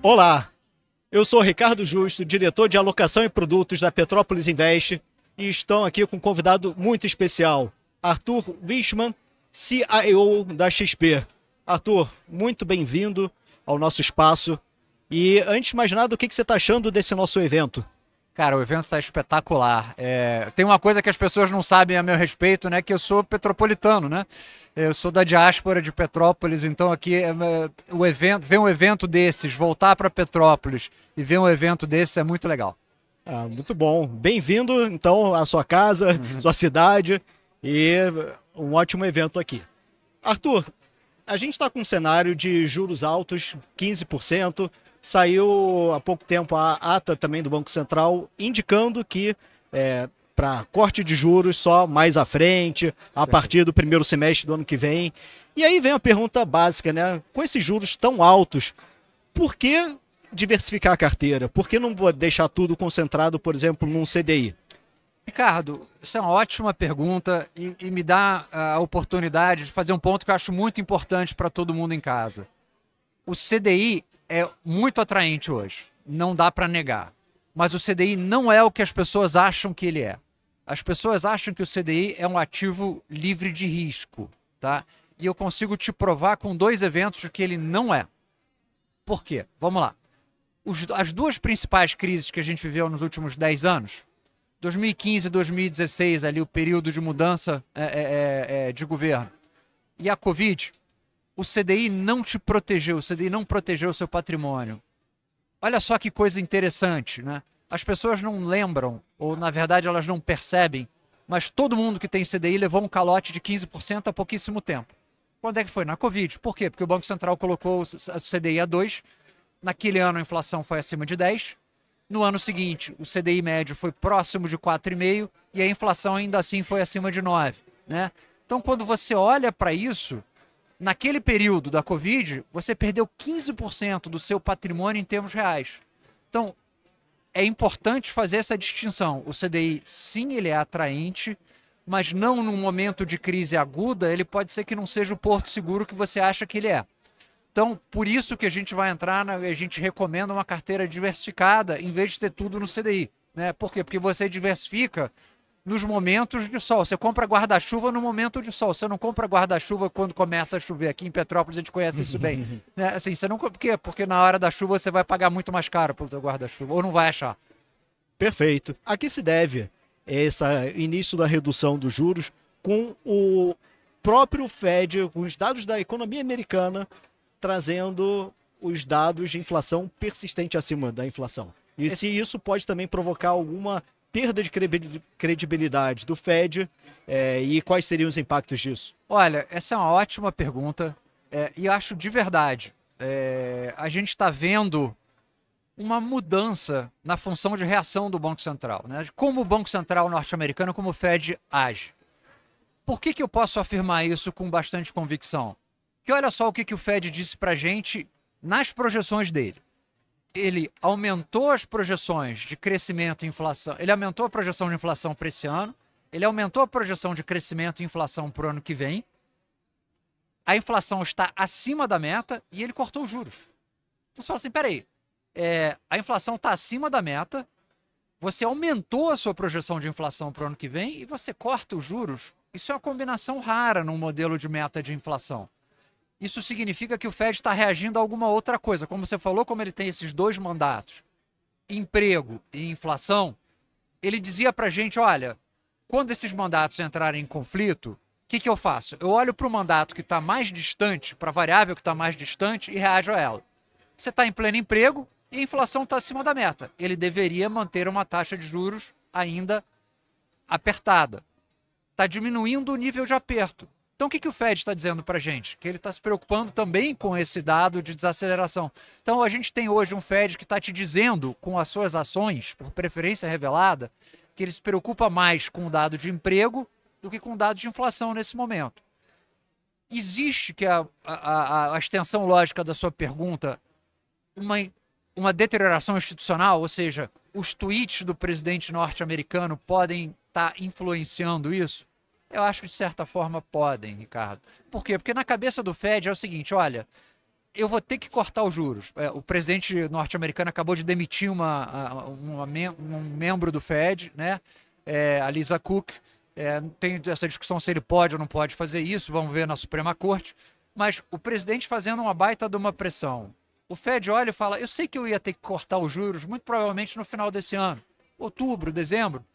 Olá, eu sou Ricardo Justo, diretor de alocação e produtos da Petrópolis Invest, e estou aqui com um convidado muito especial, Arthur Wichmann, CIO da XP. Arthur, muito bem-vindo ao nosso espaço. E antes de mais nada, o que você está achando desse nosso evento? Cara, o evento está espetacular. Tem uma coisa que as pessoas não sabem a meu respeito, né? Que eu sou petropolitano, né? Eu sou da diáspora de Petrópolis, então aqui o evento, ver um evento desses, voltar para Petrópolis e ver um evento desses é muito legal. Ah, muito bom. Bem-vindo, então, à sua casa, sua cidade, e um ótimo evento aqui. Arthur, a gente está com um cenário de juros altos, 15%. Saiu há pouco tempo a ata também do Banco Central indicando que para corte de juros só mais à frente, a partir do primeiro semestre do ano que vem. E aí vem a pergunta básica, né? Com esses juros tão altos, por que diversificar a carteira? Por que não deixar tudo concentrado, por exemplo, num CDI? Ricardo, isso é uma ótima pergunta e me dá a oportunidade de fazer um ponto que eu acho muito importante para todo mundo em casa. O CDI é muito atraente hoje, não dá para negar. Mas o CDI não é o que as pessoas acham que ele é. As pessoas acham que o CDI é um ativo livre de risco, tá? E eu consigo te provar com dois eventos que ele não é. Por quê? Vamos lá. As duas principais crises que a gente viveu nos últimos 10 anos, 2015 e 2016, ali o período de mudança de governo, e a Covid, o CDI não te protegeu, o CDI não protegeu o seu patrimônio. Olha só que coisa interessante, né? As pessoas não lembram, ou na verdade elas não percebem, mas todo mundo que tem CDI levou um calote de 15% há pouquíssimo tempo. Quando é que foi? Na Covid. Por quê? Porque o Banco Central colocou o CDI a 2, naquele ano a inflação foi acima de 10, no ano seguinte o CDI médio foi próximo de 4,5 e a inflação ainda assim foi acima de 9, né? Então quando você olha para isso, naquele período da Covid, você perdeu 15% do seu patrimônio em termos reais. Então, é importante fazer essa distinção. O CDI, sim, ele é atraente, mas não num momento de crise aguda, ele pode ser que não seja o porto seguro que você acha que ele é. Então, por isso que a gente vai entrar, a gente recomenda uma carteira diversificada, em vez de ter tudo no CDI. Né? Por quê? Porque você diversifica nos momentos de sol. Você compra guarda-chuva no momento de sol. Você não compra guarda-chuva quando começa a chover. Aqui em Petrópolis a gente conhece isso bem. Né? Assim, você não... Por quê? Porque na hora da chuva você vai pagar muito mais caro pelo teu guarda-chuva. Ou não vai achar. Perfeito. A que se deve esse início da redução dos juros com o próprio Fed, com os dados da economia americana, trazendo os dados de inflação persistente acima da inflação? E se isso pode também provocar alguma perda de credibilidade do Fed e quais seriam os impactos disso? Olha, essa é uma ótima pergunta e acho de verdade. A gente está vendo uma mudança na função de reação do Banco Central, né? De como o Banco Central norte-americano, como o Fed age. Por que eu posso afirmar isso com bastante convicção? Que olha só o que o Fed disse para a gente nas projeções dele. Ele aumentou as projeções de crescimento e inflação. Ele aumentou a projeção de inflação para esse ano. Ele aumentou a projeção de crescimento e inflação para o ano que vem. A inflação está acima da meta e ele cortou os juros. Então você fala assim, peraí, a inflação está acima da meta, você aumentou a sua projeção de inflação para o ano que vem e você corta os juros. Isso é uma combinação rara num modelo de meta de inflação. Isso significa que o Fed está reagindo a alguma outra coisa. Como você falou, como ele tem esses dois mandatos, emprego e inflação, ele dizia para a gente, olha, quando esses mandatos entrarem em conflito, o que eu faço? Eu olho para o mandato que está mais distante, para a variável que está mais distante e reajo a ela. Você está em pleno emprego e a inflação está acima da meta. Ele deveria manter uma taxa de juros ainda apertada. Está diminuindo o nível de aperto. Então, o que o Fed está dizendo para a gente? Que ele está se preocupando também com esse dado de desaceleração. Então, a gente tem hoje um Fed que está te dizendo, com as suas ações, por preferência revelada, que ele se preocupa mais com o dado de emprego do que com o dado de inflação nesse momento. Existe, que a extensão lógica da sua pergunta, uma deterioração institucional, ou seja, os tweets do presidente norte-americano podem estar influenciando isso? Eu acho que de certa forma podem, Ricardo. Por quê? Porque na cabeça do Fed é o seguinte, olha, eu vou ter que cortar os juros. O presidente norte-americano acabou de demitir um membro do Fed, né? A Lisa Cook. Tem essa discussão se ele pode ou não pode fazer isso, vamos ver na Suprema Corte. Mas o presidente fazendo uma baita de uma pressão. O Fed olha e fala, eu sei que eu ia ter que cortar os juros, muito provavelmente no final desse ano, outubro, dezembro.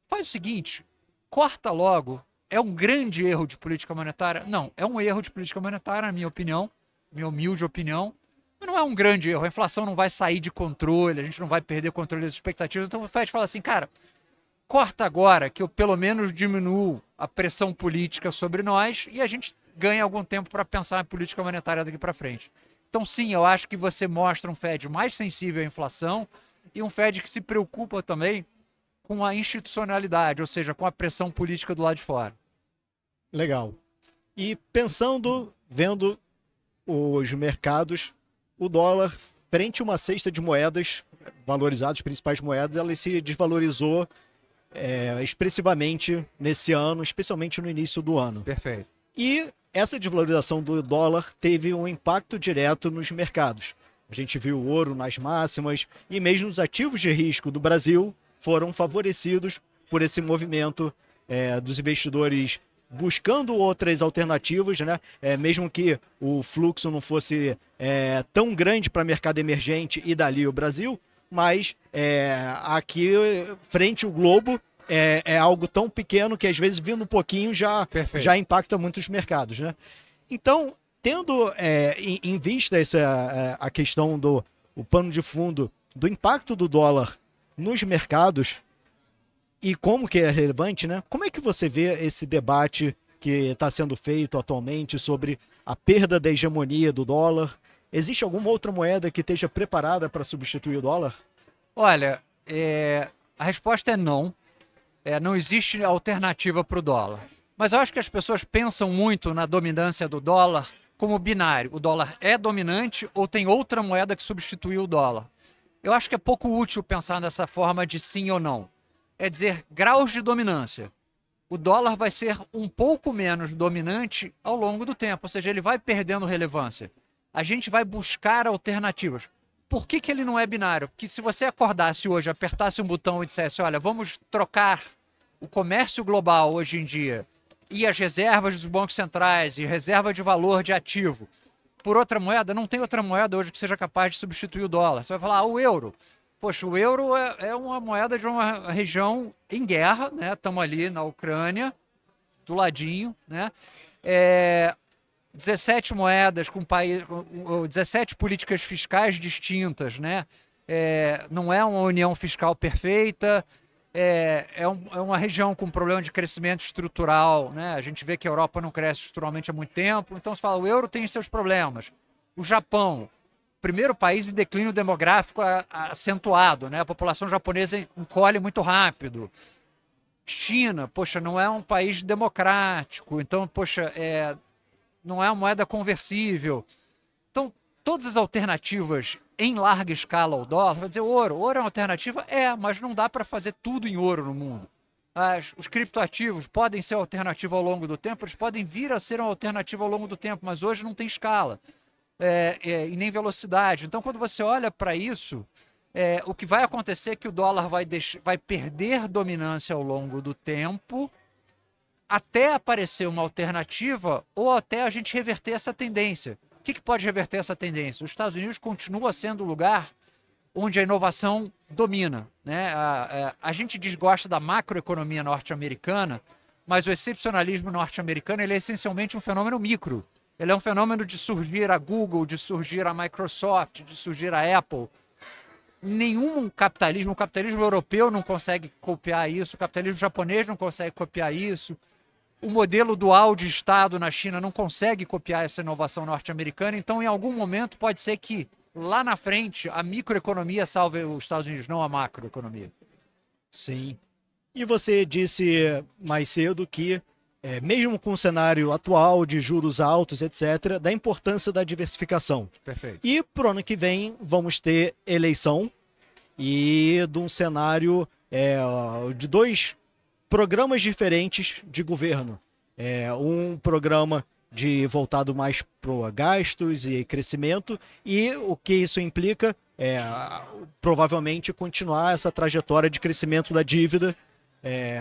Faz o seguinte, corta logo. É um grande erro de política monetária? Não, é um erro de política monetária, na minha opinião, minha humilde opinião, mas não é um grande erro. A inflação não vai sair de controle, a gente não vai perder o controle das expectativas. Então o Fed fala assim, cara, corta agora que eu pelo menos diminuo a pressão política sobre nós e a gente ganha algum tempo para pensar em política monetária daqui para frente. Então sim, eu acho que você mostra um Fed mais sensível à inflação e um Fed que se preocupa também com a institucionalidade, ou seja, com a pressão política do lado de fora. Legal. E pensando, vendo os mercados, o dólar, frente a uma cesta de moedas valorizadas, principais moedas, ela se desvalorizou expressivamente nesse ano, especialmente no início do ano. Perfeito. E essa desvalorização do dólar teve um impacto direto nos mercados. A gente viu o ouro nas máximas e mesmo os ativos de risco do Brasil foram favorecidos por esse movimento dos investidores buscando outras alternativas, né? Mesmo que o fluxo não fosse tão grande para mercado emergente e dali o Brasil, mas aqui, frente ao globo, é algo tão pequeno que às vezes vindo um pouquinho já impacta muito os mercados, né? Então, tendo em vista a questão do pano de fundo do impacto do dólar nos mercados, e como que é relevante, né? Como é que você vê esse debate que está sendo feito atualmente sobre a perda da hegemonia do dólar? Existe alguma outra moeda que esteja preparada para substituir o dólar? Olha, a resposta é não. Não existe alternativa para o dólar. Mas eu acho que as pessoas pensam muito na dominância do dólar como binário. O dólar é dominante ou tem outra moeda que substituiu o dólar? Eu acho que é pouco útil pensar dessa forma de sim ou não. É dizer, graus de dominância. O dólar vai ser um pouco menos dominante ao longo do tempo, ou seja, ele vai perdendo relevância. A gente vai buscar alternativas. Por que ele não é binário? Porque se você acordasse hoje, apertasse um botão e dissesse, olha, vamos trocar o comércio global hoje em dia e as reservas dos bancos centrais e reserva de valor de ativo por outra moeda, não tem outra moeda hoje que seja capaz de substituir o dólar. Você vai falar, o euro. Poxa, o euro é uma moeda de uma região em guerra, né? Estamos ali na Ucrânia, do ladinho, né? 17 moedas com 17 políticas fiscais distintas, né? Não é uma união fiscal perfeita, é uma região com problema de crescimento estrutural, né? A gente vê que a Europa não cresce estruturalmente há muito tempo, então se fala, o euro tem seus problemas. O Japão, primeiro país em declínio demográfico acentuado, né? A população japonesa encolhe muito rápido. China, poxa, não é um país democrático, então, poxa, não é uma moeda conversível. Então, todas as alternativas em larga escala ao dólar, vai dizer ouro. Ouro é uma alternativa? Mas não dá para fazer tudo em ouro no mundo. Os criptoativos podem ser alternativa ao longo do tempo, eles podem vir a ser uma alternativa ao longo do tempo, mas hoje não tem escala e nem velocidade. Então, quando você olha para isso, o que vai acontecer é que o dólar vai perder dominância ao longo do tempo, até aparecer uma alternativa ou até a gente reverter essa tendência. O que pode reverter essa tendência? Os Estados Unidos continua sendo o lugar onde a inovação domina, né? A gente desgosta da macroeconomia norte-americana, mas o excepcionalismo norte-americano ele é essencialmente um fenômeno micro. Ele é um fenômeno de surgir a Google, de surgir a Microsoft, de surgir a Apple. O capitalismo europeu não consegue copiar isso, o capitalismo japonês não consegue copiar isso. O modelo dual de Estado na China não consegue copiar essa inovação norte-americana, então em algum momento pode ser que lá na frente a microeconomia salve os Estados Unidos, não a macroeconomia. Sim. E você disse mais cedo que, mesmo com o cenário atual de juros altos, etc., da importância da diversificação. Perfeito. E para o ano que vem vamos ter eleição e de um cenário de dois programas diferentes de governo. Um programa voltado mais para gastos e crescimento, e o que isso implica é provavelmente continuar essa trajetória de crescimento da dívida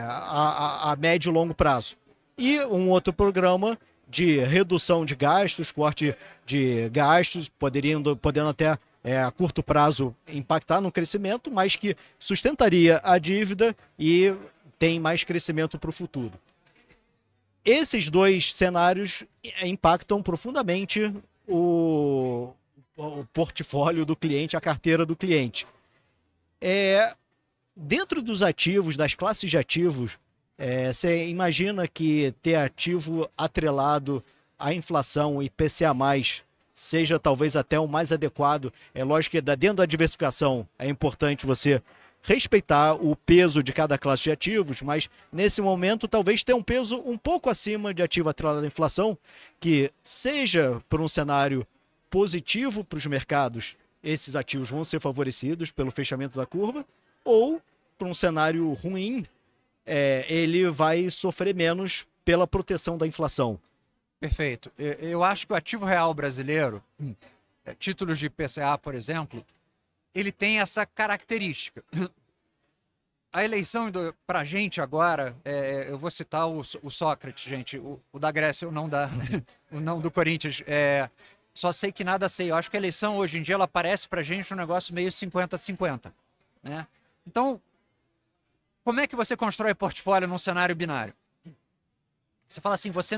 a médio e longo prazo. E um outro programa de redução de gastos, corte de gastos, podendo até a curto prazo impactar no crescimento, mas que sustentaria a dívida e tem mais crescimento para o futuro. Esses dois cenários impactam profundamente o portfólio do cliente, a carteira do cliente. Dentro dos ativos, das classes de ativos, você imagina que ter ativo atrelado à inflação, IPCA+, seja talvez até o mais adequado. É lógico que dentro da diversificação é importante você respeitar o peso de cada classe de ativos, mas nesse momento talvez tenha um peso um pouco acima de ativo atrelado à inflação, que seja por um cenário positivo para os mercados, esses ativos vão ser favorecidos pelo fechamento da curva, ou para um cenário ruim, ele vai sofrer menos pela proteção da inflação. Perfeito. Eu acho que o ativo real brasileiro, títulos de IPCA, por exemplo, ele tem essa característica. A eleição para a gente agora, eu vou citar o Sócrates, gente, o da Grécia, o não do Corinthians, só sei que nada sei. Eu acho que a eleição hoje em dia ela parece para a gente um negócio meio 50-50, né? Então, como é que você constrói portfólio num cenário binário? Você fala assim, você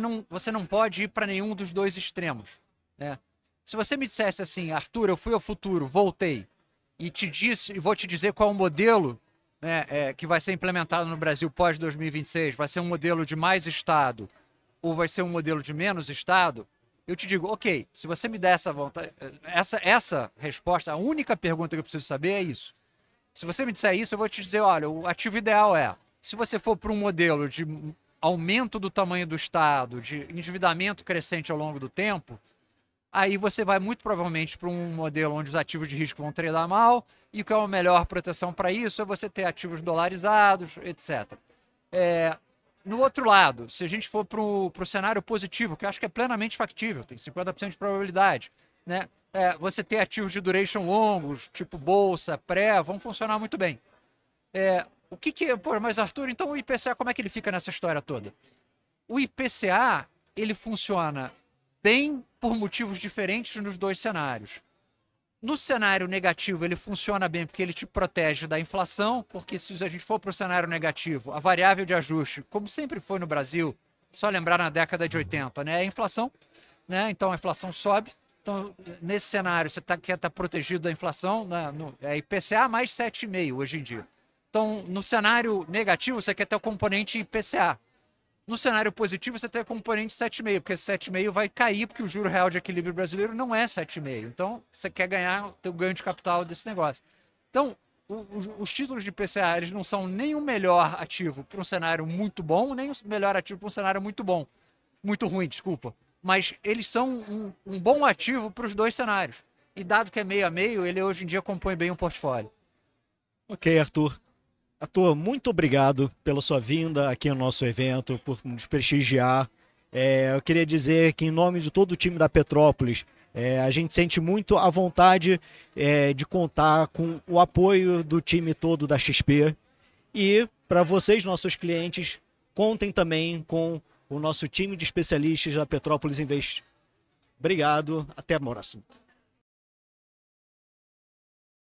não pode ir para nenhum dos dois extremos, né? Se você me dissesse assim, Arthur, eu fui ao futuro, voltei, e vou te dizer qual é o modelo, né, que vai ser implementado no Brasil pós-2026, vai ser um modelo de mais Estado ou vai ser um modelo de menos Estado, eu te digo, ok, se você me der essa vontade, essa resposta, a única pergunta que eu preciso saber é isso. Se você me disser isso, eu vou te dizer, olha, o ativo ideal se você for para um modelo de aumento do tamanho do Estado, de endividamento crescente ao longo do tempo, aí você vai muito provavelmente para um modelo onde os ativos de risco vão tradar mal, e qual é a melhor proteção para isso é você ter ativos dolarizados, etc. No outro lado, se a gente for para o cenário positivo, que eu acho que é plenamente factível, tem 50% de probabilidade, né? Você ter ativos de duration longos, tipo bolsa, pré, vão funcionar muito bem. Mas Arthur, então o IPCA, como é que ele fica nessa história toda? O IPCA, ele funciona bem por motivos diferentes nos dois cenários. No cenário negativo, ele funciona bem porque ele te protege da inflação, porque se a gente for para o cenário negativo, a variável de ajuste, como sempre foi no Brasil, só lembrar na década de 80, né, é a inflação, né? Então a inflação sobe. Então, nesse cenário, você quer estar protegido da inflação, né? IPCA mais 7,5 hoje em dia. Então, no cenário negativo, você quer ter o componente IPCA. No cenário positivo, você tem o componente 7,5, porque esse 7,5 vai cair, porque o juro real de equilíbrio brasileiro não é 7,5. Então, você quer ganhar o teu ganho de capital desse negócio. Então, os títulos de IPCA, eles não são nem o melhor ativo para um cenário muito bom, nem o melhor ativo para um cenário muito bom. Muito ruim, desculpa. Mas eles são um bom ativo para os dois cenários. E dado que é meio a meio, ele hoje em dia compõe bem um portfólio. Ok, Arthur. Arthur, muito obrigado pela sua vinda aqui no nosso evento, por nos prestigiar. Eu queria dizer que, em nome de todo o time da Petrópolis, a gente sente muito a vontade de contar com o apoio do time todo da XP. E, para vocês, nossos clientes, contem também com o nosso time de especialistas da Petrópolis Invest. Obrigado, até a próxima.